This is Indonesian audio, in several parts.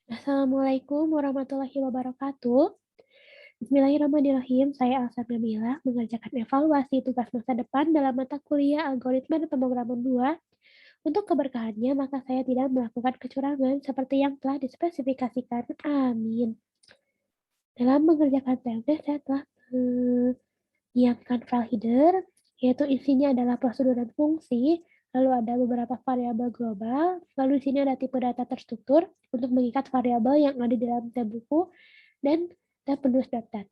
Assalamualaikum warahmatullahi wabarakatuh. Bismillahirrahmanirrahim. Saya Alsa Nabila mengerjakan evaluasi tugas masa depan dalam mata kuliah Algoritma dan Pemrograman 2. Untuk keberkahannya, maka saya tidak melakukan kecurangan seperti yang telah dispesifikasikan. Amin. Dalam mengerjakan TMT, saya telah menyiapkan file header, yaitu isinya adalah prosedur dan fungsi, lalu ada beberapa variabel global, lalu di sini ada tipe data terstruktur untuk mengikat variabel yang ada di dalam tab buku, dan tab penulis daftar.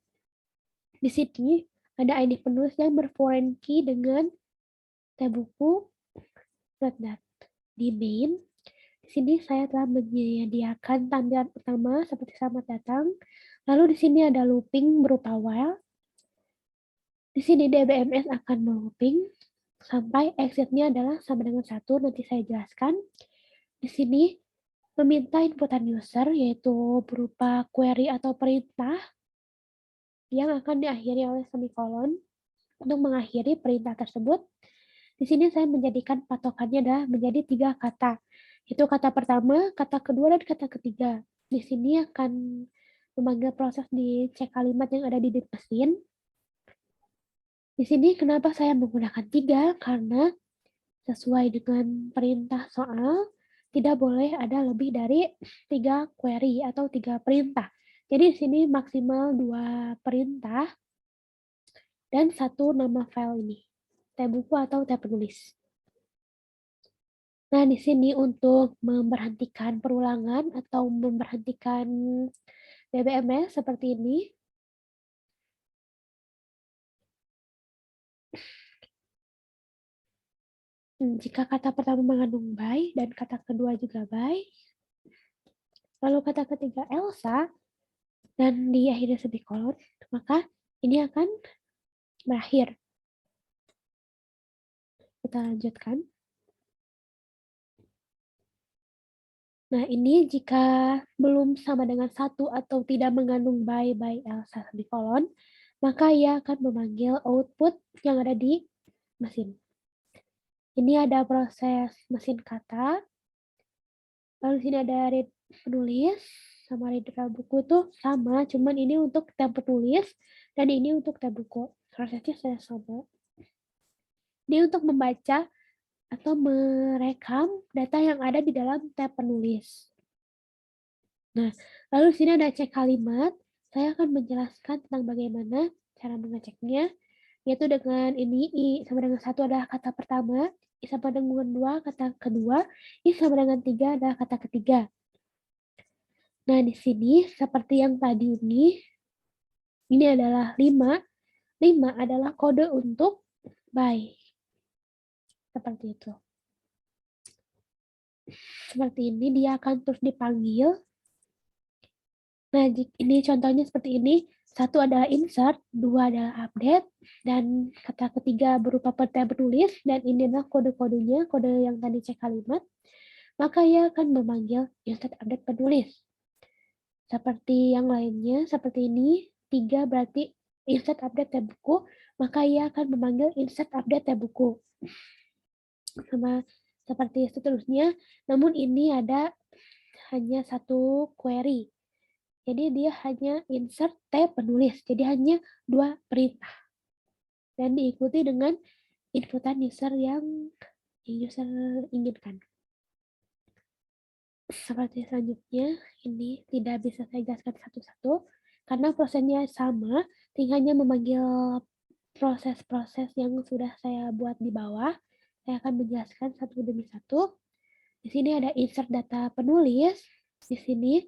Di sini ada ID penulis yang berforeign key dengan tab buku daftar. Di main, di sini saya telah menyediakan tampilan utama seperti selamat datang. Lalu di sini ada looping berupa while. Di sini DBMS akan melooping sampai exit-nya adalah sama dengan 1, nanti saya jelaskan. Di sini meminta inputan user yaitu berupa query atau perintah yang akan diakhiri oleh semikolon. Untuk mengakhiri perintah tersebut, di sini saya menjadikan patokannya adalah menjadi 3 kata. Itu kata pertama, kata kedua, dan kata ketiga. Di sini akan memanggil proses di cek kalimat yang ada di mesin. Di sini kenapa saya menggunakan 3? Karena sesuai dengan perintah soal, tidak boleh ada lebih dari 3 query atau 3 perintah. Jadi di sini maksimal 2 perintah dan 1 nama file ini, tab buku atau tab penulis. Nah, di sini untuk memberhentikan perulangan atau memberhentikan BBMS seperti ini. Jika kata pertama mengandung by dan kata kedua juga by, lalu kata ketiga Elsa, dan diakhiri semikolon, maka ini akan berakhir. Kita lanjutkan. Nah, ini jika belum sama dengan 1 atau tidak mengandung by Elsa semikolon, maka ia akan memanggil output yang ada di mesin. Ini ada proses mesin kata, lalu sini ada read penulis, sama read tab buku tuh sama, cuman ini untuk tab penulis, dan ini untuk tab buku. Prosesnya saya sama. Ini untuk membaca atau merekam data yang ada di dalam tab penulis. Nah, lalu sini ada cek kalimat. Saya akan menjelaskan tentang bagaimana cara mengeceknya, yaitu dengan ini I sama dengan 1 adalah kata pertama, I sama dengan 2 kata kedua, I sama dengan 3 adalah kata ketiga. Nah, di sini seperti yang tadi ini adalah 5. 5 adalah kode untuk by. Seperti itu. Seperti ini dia akan terus dipanggil. Nah, ini contohnya seperti ini. 1 adalah insert, 2 adalah update, dan kata ketiga berupa peta bertulis, dan ini adalah kode-kodenya, kode yang tadi cek kalimat. Maka ia akan memanggil insert update penulis. Seperti yang lainnya, seperti ini, 3 berarti insert update tab buku, maka ia akan memanggil insert update tab buku. Sama seperti seterusnya, namun ini ada hanya 1 query. Jadi dia hanya insert tab penulis, jadi hanya 2 perintah. Dan diikuti dengan inputan user yang user inginkan. Seperti selanjutnya, ini tidak bisa saya jelaskan satu-satu, karena prosesnya sama, tinggalnya memanggil proses-proses yang sudah saya buat di bawah. Saya akan menjelaskan satu demi satu. Di sini ada insert data penulis, di sini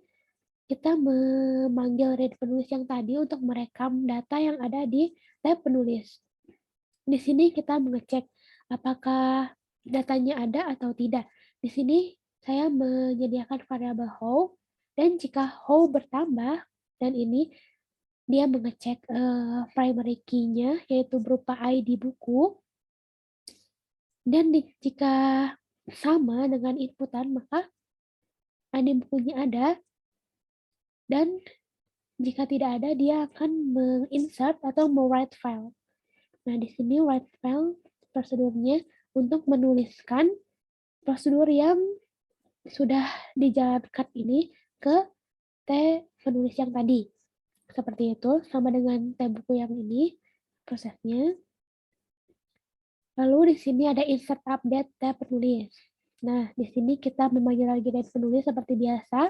kita memanggil read penulis yang tadi untuk merekam data yang ada di tab penulis. Di sini kita mengecek apakah datanya ada atau tidak. Di sini saya menyediakan variabel how, dan jika how bertambah, dan ini dia mengecek primary key-nya, yaitu berupa ID buku, dan jika sama dengan inputan, maka ID bukunya ada, dan jika tidak ada, dia akan menginsert atau write file. Nah, di sini write file prosedurnya untuk menuliskan prosedur yang sudah dijalankan ini ke T penulis yang tadi. Seperti itu, sama dengan T buku yang ini prosesnya. Lalu di sini ada insert update T penulis. Nah, di sini kita memanggil lagi T penulis seperti biasa.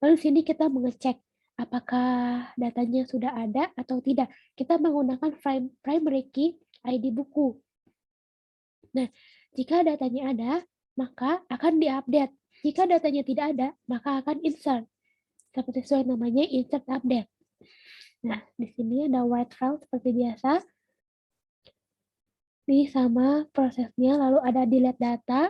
Lalu di sini kita mengecek apakah datanya sudah ada atau tidak. Kita menggunakan primary key ID buku. Nah, jika datanya ada, maka akan diupdate. Jika datanya tidak ada, maka akan insert. Seperti sesuai namanya insert update. Nah, di sini ada write file seperti biasa. Ini sama prosesnya, lalu ada delete data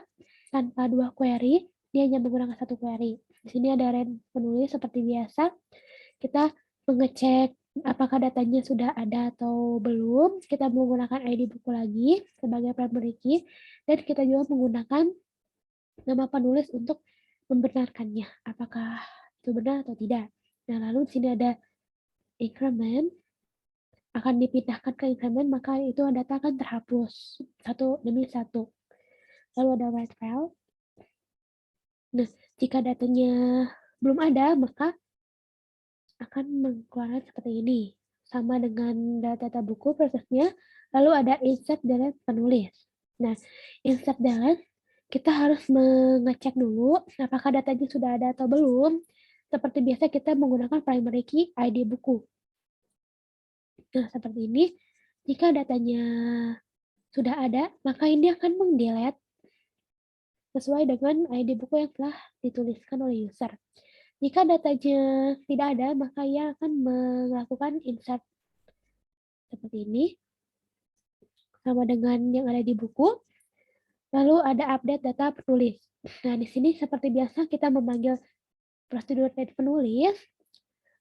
tanpa 2 query, dia hanya menggunakan 1 query. Di sini ada ren penulis seperti biasa. Kita mengecek apakah datanya sudah ada atau belum. Kita menggunakan ID buku lagi sebagai primary key, dan kita juga menggunakan nama penulis untuk membenarkannya, apakah itu benar atau tidak. Nah, lalu di sini ada increment, akan dipindahkan ke increment, maka itu data akan terhapus satu demi satu. Lalu ada write file. Nah, jika datanya belum ada, maka akan mengeluarkan seperti ini. Sama dengan data buku prosesnya. Lalu ada insert delete penulis. Nah, insert delete kita harus mengecek dulu apakah datanya sudah ada atau belum. Seperti biasa kita menggunakan primary key ID buku. Nah, seperti ini. Jika datanya sudah ada, maka ini akan meng-delete sesuai dengan ID buku yang telah dituliskan oleh user. Jika datanya tidak ada, maka ia akan melakukan insert seperti ini, sama dengan yang ada di buku. Lalu ada update data penulis. Nah, di sini seperti biasa kita memanggil prosedur dari penulis,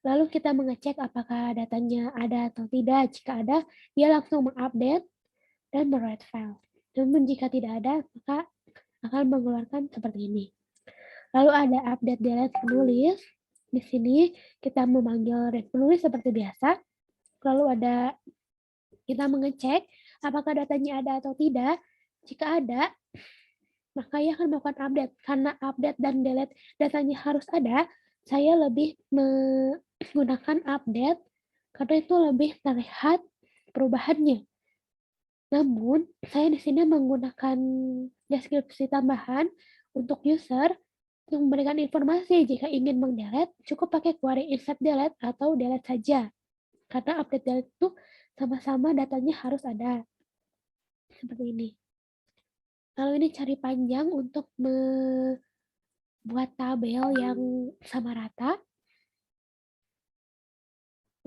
lalu kita mengecek apakah datanya ada atau tidak. Jika ada, dia langsung mengupdate dan write file. Namun jika tidak ada, maka akan mengeluarkan seperti ini. Lalu ada update delete penulis. Di sini kita memanggil read penulis seperti biasa. Lalu ada kita mengecek apakah datanya ada atau tidak. Jika ada, maka ia akan melakukan update. Karena update dan delete datanya harus ada, saya lebih menggunakan update karena itu lebih terlihat perubahannya. Namun, saya di sini menggunakan deskripsi tambahan untuk user untuk memberikan informasi jika ingin mendelete, cukup pakai query insert delete atau delete saja. Karena update delete itu sama-sama datanya harus ada. Seperti ini. Lalu ini cari panjang untuk membuat tabel yang sama rata.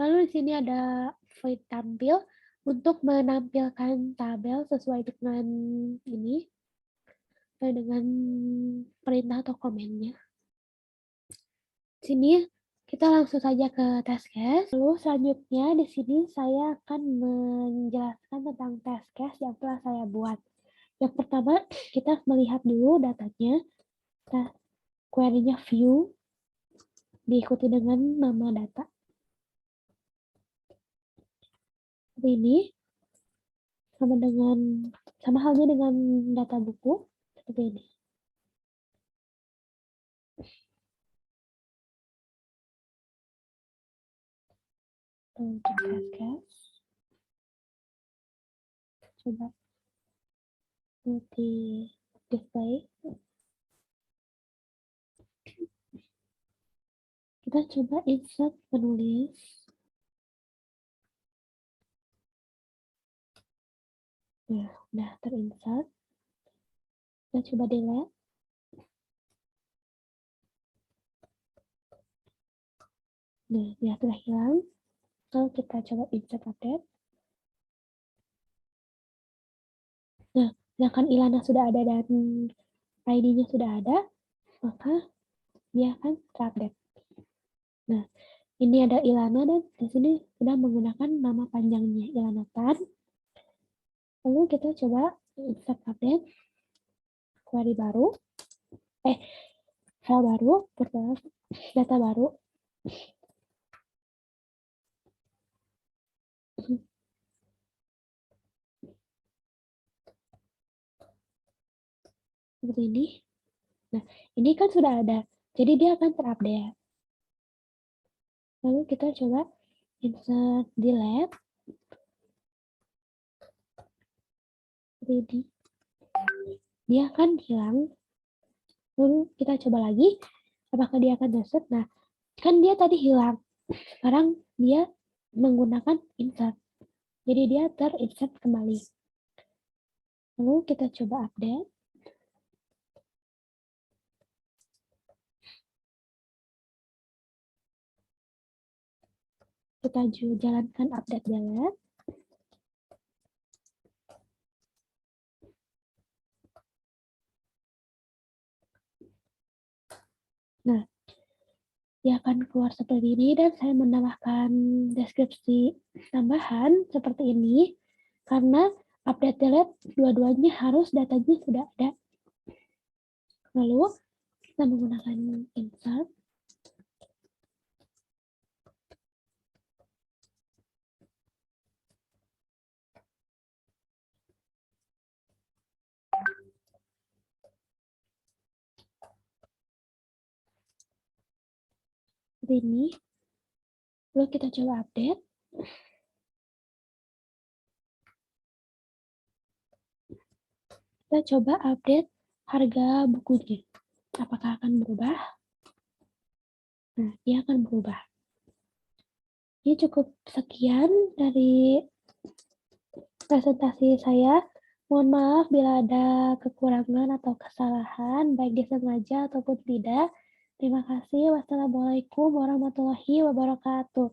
Lalu di sini ada void tampil untuk menampilkan tabel sesuai dengan ini, sesuai dengan perintah atau komennya. Sini kita langsung saja ke test case. Lalu selanjutnya di sini saya akan menjelaskan tentang test case yang telah saya buat. Yang pertama, kita melihat dulu datanya. Query-nya view, diikuti dengan nama data. Seperti ini. Sama halnya dengan data buku. Seperti ini. Coba di display. Kita coba insert penulis. Nah, udah terinsert. Kita coba delete. Nah, dia sudah hilang. Lalu kita coba insert update. Nah, sedangkan Ilana sudah ada dan ID-nya sudah ada, maka dia akan terupdate. Nah, ini ada Ilana dan di sini sudah menggunakan nama panjangnya Ilana Tan. Lalu kita coba insert update query baru, file baru, data baru. Seperti ini. Nah, ini kan sudah ada, jadi dia akan terupdate. Lalu kita coba insert delete, ready. Dia akan hilang. Lalu kita coba lagi, apakah dia akan reset? Nah, kan dia tadi hilang. Sekarang dia menggunakan insert. Jadi dia terinsert kembali. Lalu kita coba update. Kita jalankan update delete. Nah, dia akan keluar seperti ini dan saya menambahkan deskripsi tambahan seperti ini karena update delete dua-duanya harus datanya sudah ada. Lalu kita menggunakan insert. Seperti ini. Lalu kita coba update. Kita coba update harga bukunya. Apakah akan berubah? Nah, dia akan berubah. Ini cukup sekian dari presentasi saya. Mohon maaf bila ada kekurangan atau kesalahan, baik disengaja ataupun tidak. Terima kasih. Wassalamualaikum warahmatullahi wabarakatuh.